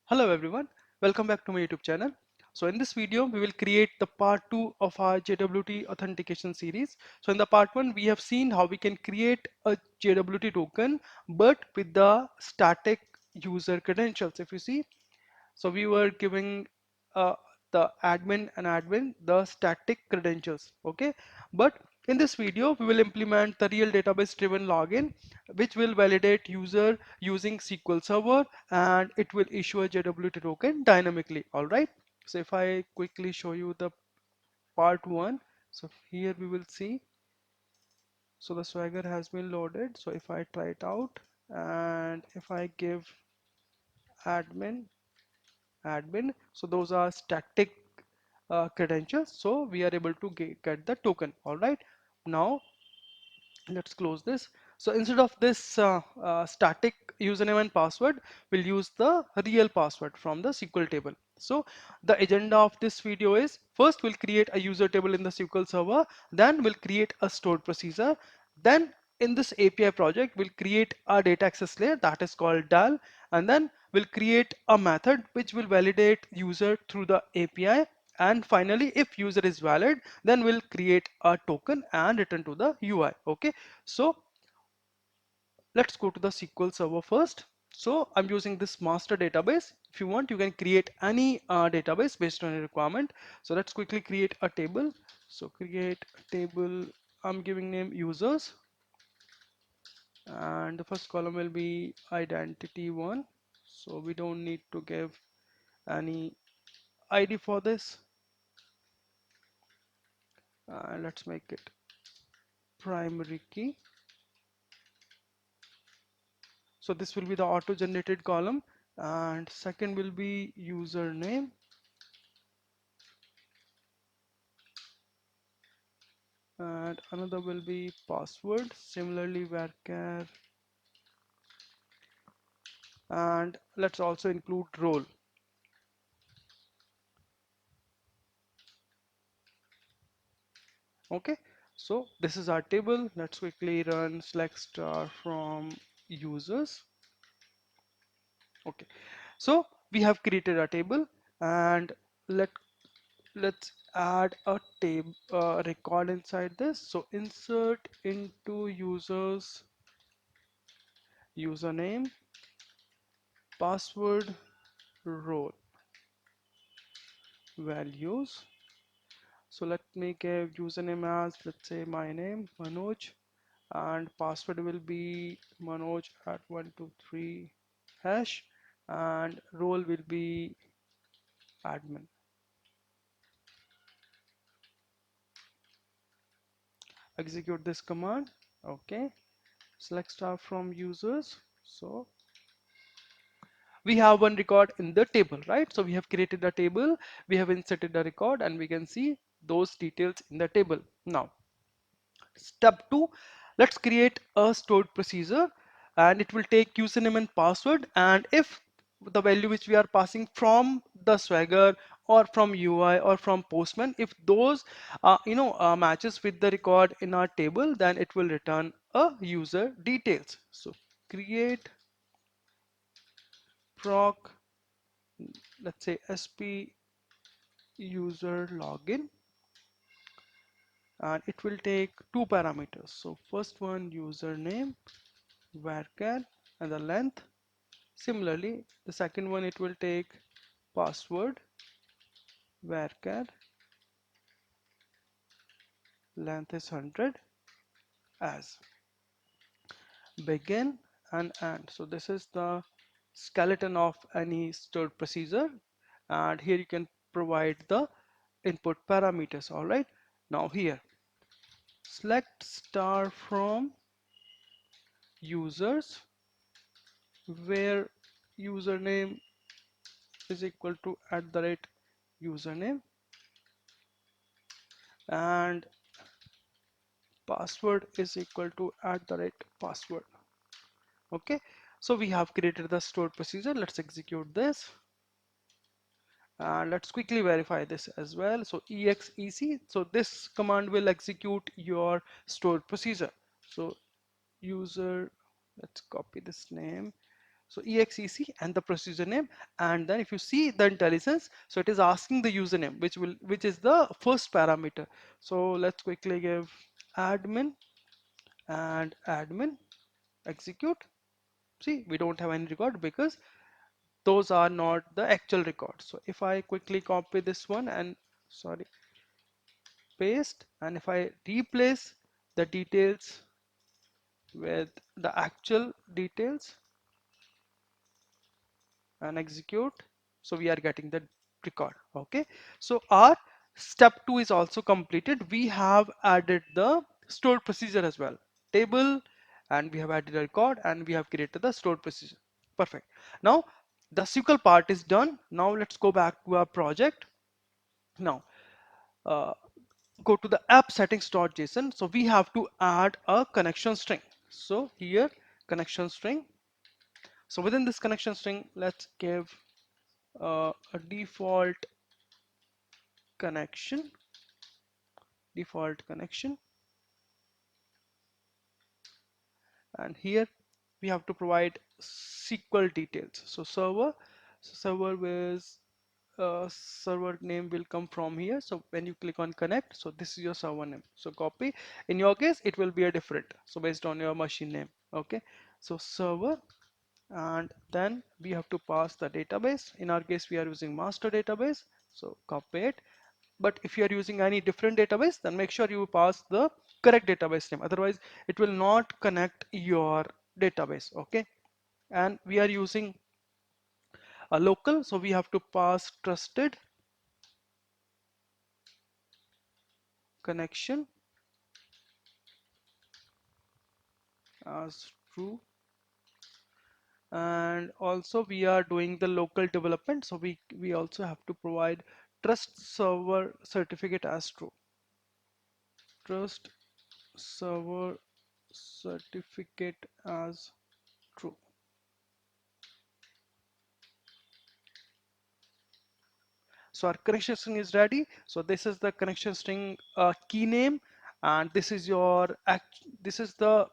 Hello everyone, welcome back to my YouTube channel. So in this video, we will create the part 2 of our JWT authentication series. So in the part 1, we have seen how we can create a JWT token, but with the static user credentials. If you see, so we were giving uh, the admin the static credentials, okay? But in this video, we will implement the real database driven login, which will validate user using SQL Server, and it will issue a JWT token dynamically, all right? So if I quickly show you the part 1, so here we will see, so the Swagger has been loaded. So if I try it out, and if I give admin admin, so those are static credentials, so we are able to get the token. All right, now let's close this. So instead of this static username and password, we'll use the real password from the SQL table. So the agenda of this video is, first we'll create a user table in the SQL server, then we'll create a stored procedure, then in this API project we'll create a data access layer that is called DAL, and then we'll create a method which will validate user through the API, and finally if user is valid, then we'll create a token and return to the UI. Okay, so let's go to the SQL server first. So I'm using this master database. If you want, you can create any database based on your requirement. So let's quickly create a table. So create a table, I'm giving name users, and the first column will be identity one, so we don't need to give any ID for this. Let's make it primary key. So this will be the auto generated column, and second will be username, and another will be password, similarly varchar, and let's also include role. Okay, so this is our table. Let's quickly run select star from users. Okay, so we have created a table, and let let's add a table record inside this. So insert into users username, password, role, values. So let me give username as, let's say, my name Manoj, and password will be Manoj at 123 hash, and role will be admin. Execute this command. Okay, select star from users. So we have one record in the table, right? So we have created a table, we have inserted a record, and we can see those details in the table. Now step 2, let's create a stored procedure, and it will take username and password, and if the value which we are passing from the Swagger or from UI or from Postman, if those matches with the record in our table, then it will return a user details. So create proc, let's say sp user login, and it will take two parameters. So first one, username varchar and the length. Similarly, the second one, it will take password varchar, length is 100, as begin and end. So this is the skeleton of any stored procedure, and here you can provide the input parameters. All right, now here select star from users, where username is equal to @username, and password is equal to @password. Okay, so we have created the stored procedure. Let's execute this, and let's quickly verify this as well. So exec, so this command will execute your stored procedure. So user, let's copy this name, So exec and the procedure name, and then if you see the intelligence, so it is asking the username, which is the first parameter. So let's quickly give admin and admin execute. See, we don't have any record because those are not the actual records. So if I quickly copy this one and sorry, paste, and if I replace the details with the actual details and execute, so we are getting the record. Okay, so our step 2 is also completed. We have added the stored procedure as well, table, and we have added a record, and we have created the stored procedure. Perfect. Now the SQL part is done. Now let's go back to our project. Now uh, go to the app settings.json. So we have to add a connection string. So here, connection string. So within this connection string, let's give a connection default connection, and here we have to provide SQL details. So server name will come from here. So when you click on connect, so this is your server name. So copy. In your case, it will be a different. So based on your machine name. Okay. So server, and then we have to pass the database. In our case, we are using master database. So copy it. But if you are using any different database, then make sure you pass the correct database name. Otherwise, it will not connect your database. Okay. And we are using a local, so we have to pass trusted connection as true. And also we are doing the local development, so we also have to provide trust server certificate as true. Trust server certificate as true. So our connection string is ready. So this is the connection string key name, and this is your this is the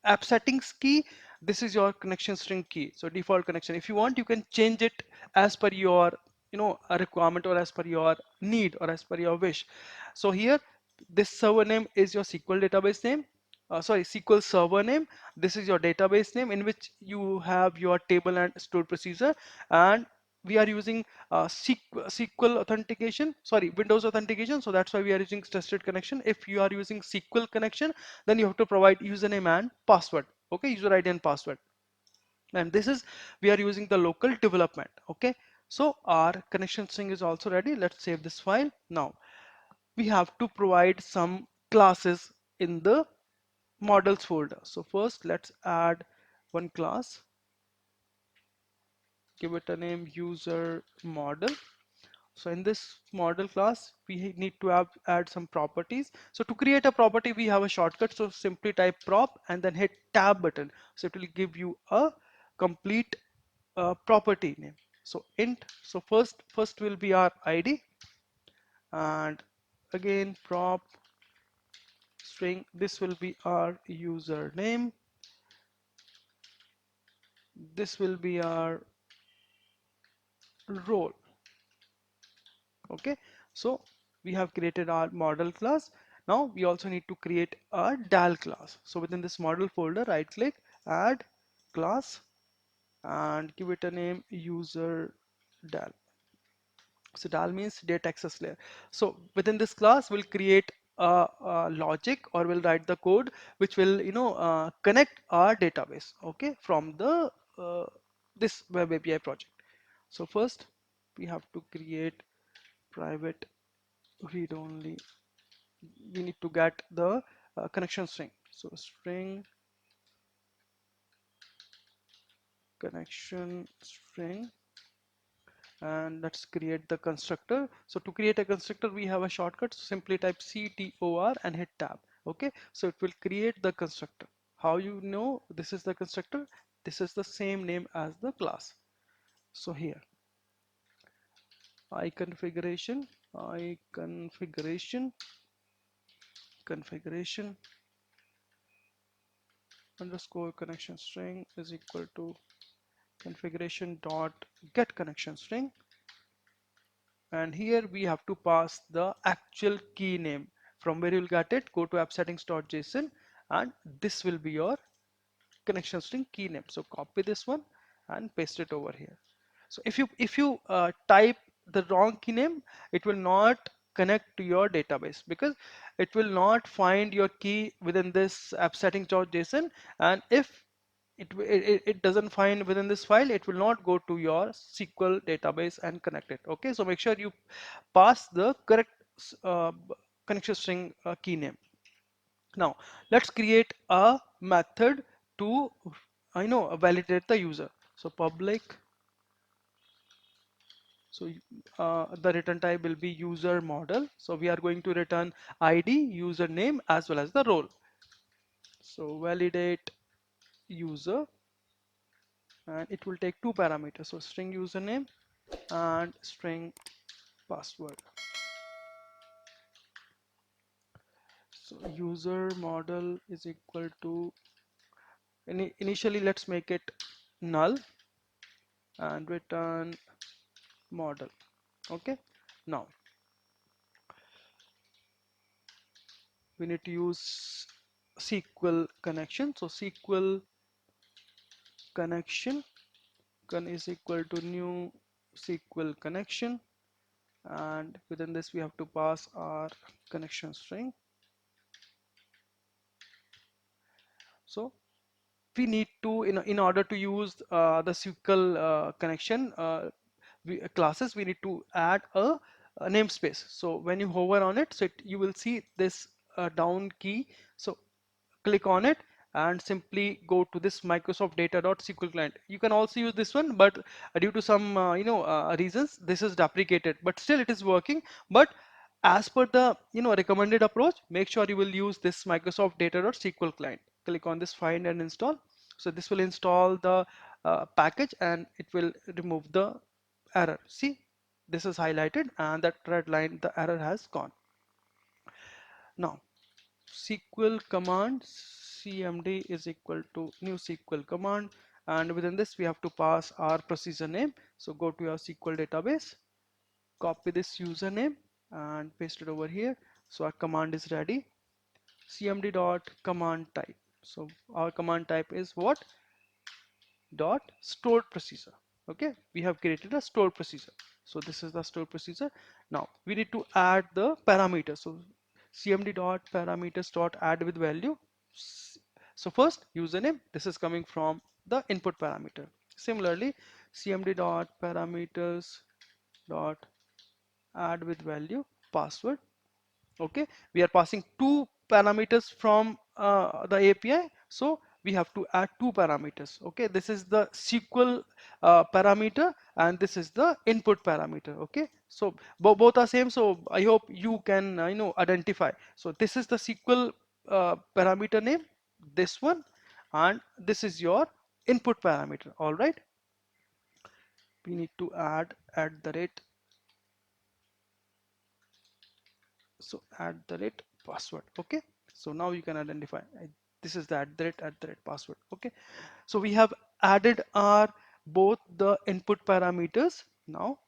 app settings key. This is your connection string key. So default connection. If you want, you can change it as per your a requirement, or as per your need, or as per your wish. So here, this server name is your SQL database name. Sorry, SQL server name. This is your database name in which you have your table and stored procedure, and we are using SQL authentication, sorry, Windows authentication. So that's why we are using trusted connection. If you are using SQL connection, then you have to provide username and password. Okay, user ID and password. And this is, we are using the local development. Okay, so our connection string is also ready. Let's save this file. Now we have to provide some classes in the models folder. So first, let's add one class, give it a name user model. So in this model class, we need to add some properties. So to create a property, we have a shortcut. So simply type prop and then hit tab button. So it will give you a complete property name. So int. So first will be our ID, and again prop string. This will be our username. This will be our role. Okay, so we have created our model class. Now we also need to create a dal class. So within this model folder, right click, add class, and give it a name user dal. So dal means data access layer. So within this class, we'll create a logic, or we'll write the code which will connect our database, okay, from the this web API project. So first we have to create private read only. We need to get the connection string. So string connection string, and let's create the constructor. So to create a constructor, we have a shortcut. So simply type ctor and hit tab. Okay, so it will create the constructor. How you know this is the constructor? This is the same name as the class. So here, i configuration configuration underscore connection string is equal to configuration dot get connection string, and here we have to pass the actual key name. From where you'll get it, go to app settings.json, and this will be your connection string key name. So copy this one and paste it over here. So if you type the wrong key name, it will not connect to your database, because it will not find your key within this app settings.json, and if it doesn't find within this file, it will not go to your SQL database and connect it. Okay, so make sure you pass the correct connection string key name. Now let's create a method to validate the user. So public, so the return type will be user model. So we are going to return ID, username, as well as the role. So validate user, and it will take two parameters, so string username and string password. So user model is equal to, initially let's make it null and return model. Okay, now we need to use SQL connection. So SQL connection is equal to new SQL connection, and within this we have to pass our connection string. So we need to, in order to use the SQL connection classes, we need to add a namespace. So when you hover on it, so you will see this down key. So click on it and simply go to this Microsoft data.sql client. You can also use this one, but due to some reasons, this is deprecated, but still it is working. But as per the recommended approach, make sure you will use this Microsoft data.sql client. Click on this find and install. So this will install the package, and it will remove the error. See, this is highlighted, and that red line, the error has gone. Now SQL command cmd is equal to new SQL command, and within this we have to pass our procedure name. So go to your SQL database, copy this username and paste it over here. So our command is ready. cmd dot command type. So our command type is what? Dot stored procedure. Okay, we have created a stored procedure. So this is the stored procedure. Now we need to add the parameters. So cmd dot parameters dot add with value. So first username, this is coming from the input parameter. Similarly, cmd dot parameters dot add with value password. Okay, we are passing two parameters from the API, so we have to add two parameters. Okay, this is the SQL parameter, and this is the input parameter. Okay, so both are same, so I hope you can identify. So this is the SQL parameter name, this one, and this is your input parameter. All right, we need to add at the rate, so at the rate password. Okay, so now you can identify, this is the at the rate password. Okay, so we have added our both the input parameters. Now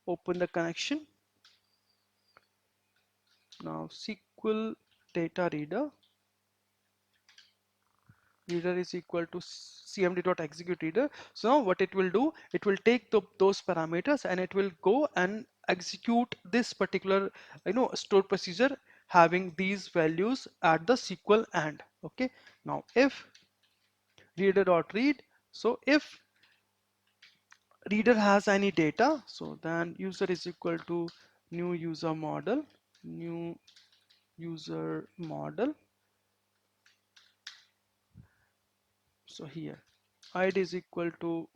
open the connection. Now SQL data reader is equal to cmd.execute reader. So now what it will do, it will take those parameters, and it will go and execute this particular stored procedure having these values at the SQL and. Okay, now if reader.read, so if reader has any data, so then user is equal to new user model, new user model. So here id is equal to,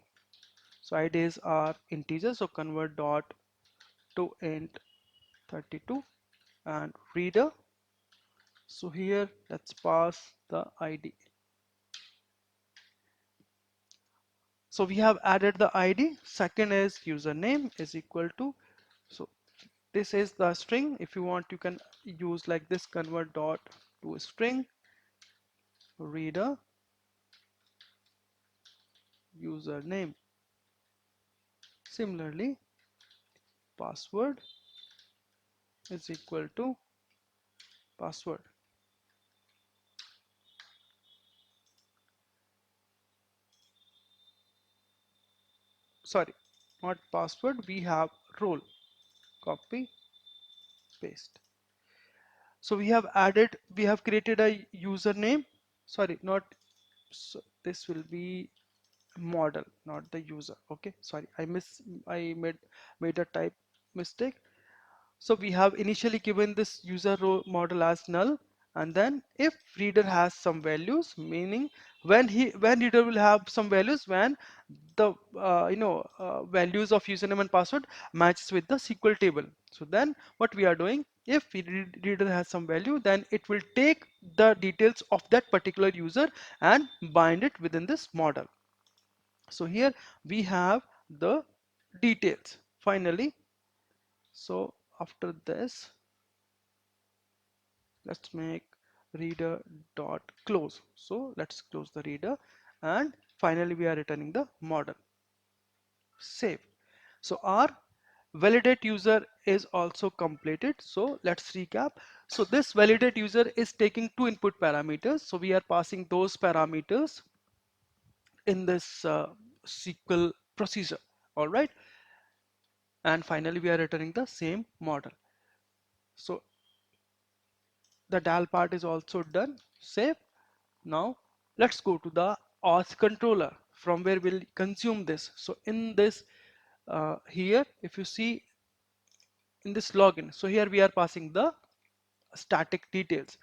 so IDs are integers, so convert dot to int 32, and reader, so here let's pass the ID. So we have added the ID. Second is username is equal to, so this is the string. If you want, you can use like this, convert dot to a string, reader, username. Similarly, password is equal to password. Sorry, not password, we have role. Copy, paste. So we have created a username. Sorry, not, so this will be model, not the user. Okay, sorry, I made a type mistake. So we have initially given this user row model as null, and then if reader has some values, meaning when reader will have some values when the values of username and password matches with the SQL table. So then what we are doing, if reader has some value, then it will take the details of that particular user and bind it within this model. So here we have the details finally. So after this, let's make reader dot close. So let's close the reader, and finally we are returning the model. Save. So our validate user is also completed. So let's recap. So this validate user is taking two input parameters. So we are passing those parameters in this SQL procedure. All right. And finally we are returning the same model. So the DAL part is also done. Save. Now let's go to the auth controller from where we'll consume this. So in this here, if you see in this login, so here we are passing the static details.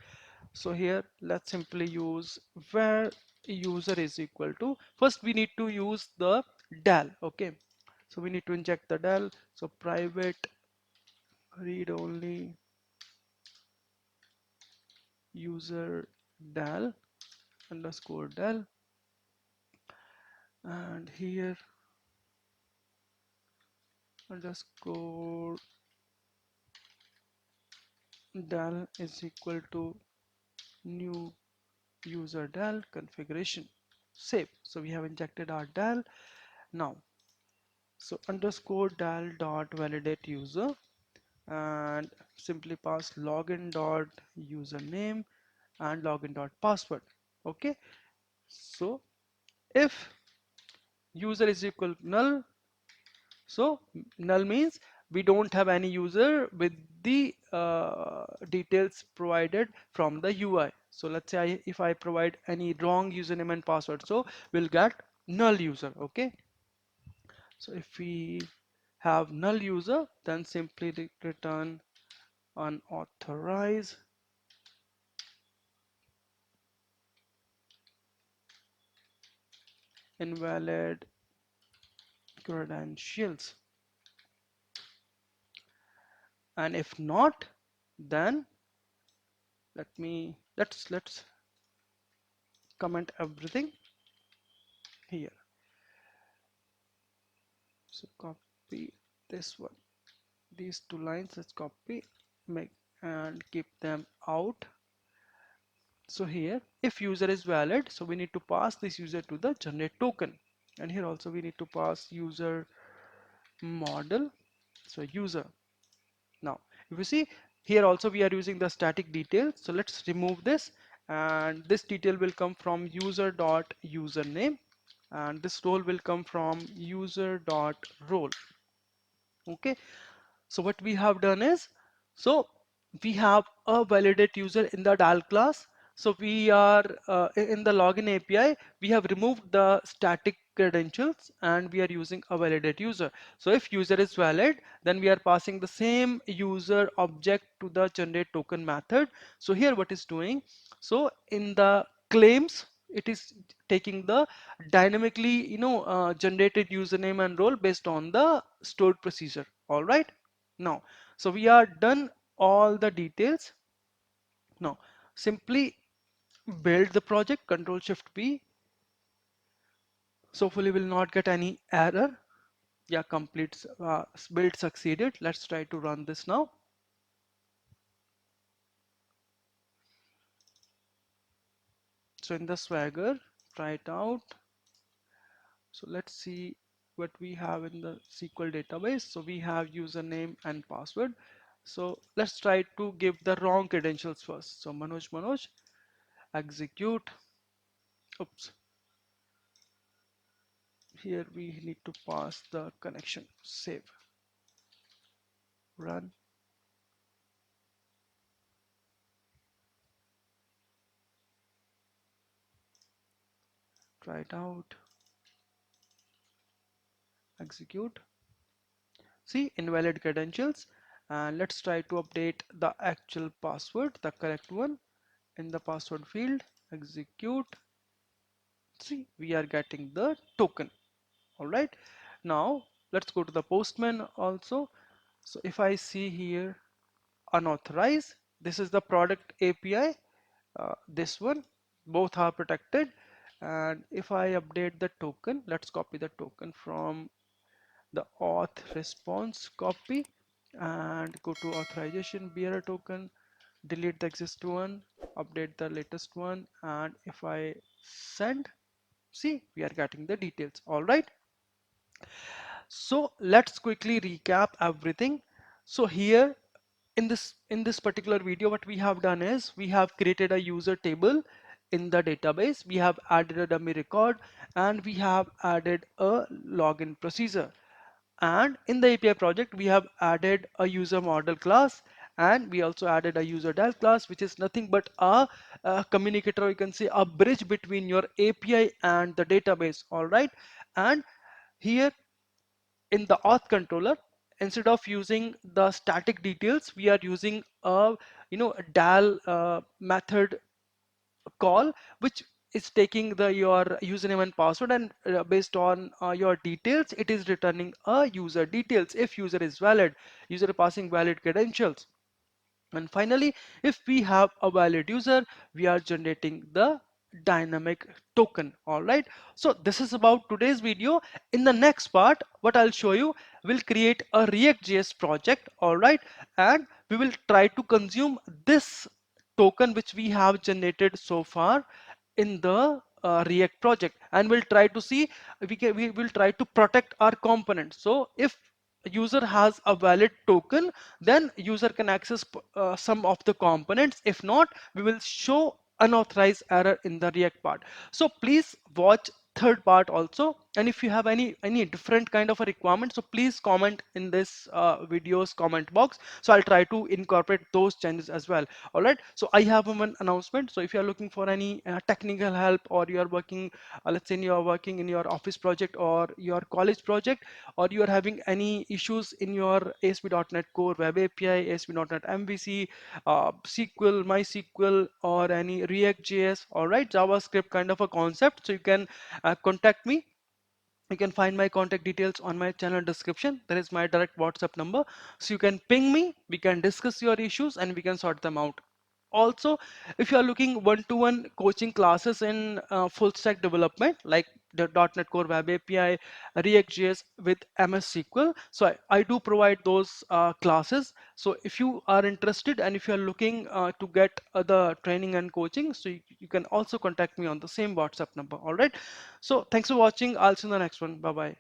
So here let's simply use where user is equal to, first we need to use the DAL. Okay, so we need to inject the DAL. So private read only user DAL underscore DAL, and here underscore DAL is equal to new user DAL configuration. Save. So we have injected our DAL now. So underscore DAL dot validate user, and simply pass login dot username and login dot password. Okay. So if user is equal to null, so null means we don't have any user with the details provided from the UI. So let's say if I provide any wrong username and password, so we'll get null user. Okay. So if we have null user, then simply return unauthorized invalid credentials. And if not, then let's comment everything here. So copy this one, these two lines, let's copy, make and keep them out. So here if user is valid, so we need to pass this user to the generate token, and here also we need to pass user model. So user. Now if you see here also we are using the static detail, so let's remove this, and this detail will come from user dot username, and this role will come from user dot role. Okay, so what we have done is, so we have a validate user in the dial class. So we are in the login API, we have removed the static credentials and we are using a validate user. So if user is valid, then we are passing the same user object to the generate token method. So here what is doing, so in the claims, it is taking the dynamically generated username and role based on the stored procedure. All right. Now, so we are done all the details. Now, simply build the project, Control Shift B. So hopefully will not get any error. Yeah, complete build succeeded. Let's try to run this now. So in the Swagger, try it out. So let's see what we have in the SQL database. So we have username and password. So let's try to give the wrong credentials first. So Manoj, execute. Oops. Here we need to pass the connection. Save, run, try it out, execute. See, invalid credentials. And let's try to update the actual password, the correct one in the password field. Execute. See, we are getting the token. All right. Now let's go to the Postman also. So if I see here unauthorized, this is the product API. This one, both are protected. And if I update the token, let's copy the token from the auth response copy and go to authorization bearer token, delete the existing one, update the latest one, and if I send, see, we are getting the details. All right. So let's quickly recap everything. So here in this particular video, what we have done is we have created a user table in the database. We have added a dummy record and we have added a login procedure. And in the API project, we have added a user model class and we also added a user del class, which is nothing but a communicator, or you can say a bridge between your API and the database. All right. And here in the auth controller, instead of using the static details, we are using a a dal method call, which is taking the your username and password, and based on your details, it is returning a user details if user is valid, user passing valid credentials. And finally, if we have a valid user, we are generating the dynamic token. All right. So this is about today's video. In the next part, what I'll show you, we'll create a React.js project. All right. And we will try to consume this token which we have generated so far in the React project, and we'll try to see we will try to protect our components. So if user has a valid token, then user can access some of the components. If not, we will show unauthorized error in the React part. So please watch third part also, and if you have any different kind of a requirement, so please comment in this video's comment box, so I'll try to incorporate those changes as well. All right. So I have one announcement. So if you are looking for any technical help, or you are working, let's say you are working in your office project or your college project, or you are having any issues in your ASP.NET Core Web API, ASP.NET MVC, SQL, MySQL, or any React.js, all right, JavaScript kind of a concept, so you can contact me. You can find my contact details on my channel description. There is my direct WhatsApp number. So you can ping me, we can discuss your issues and we can sort them out. Also, if you are looking one-to-one coaching classes in full stack development, like the .NET Core Web API, React.js with MS SQL, so I do provide those classes. So if you are interested and if you are looking to get the training and coaching, so you can also contact me on the same WhatsApp number. All right. So thanks for watching. I'll see you in the next one. Bye bye.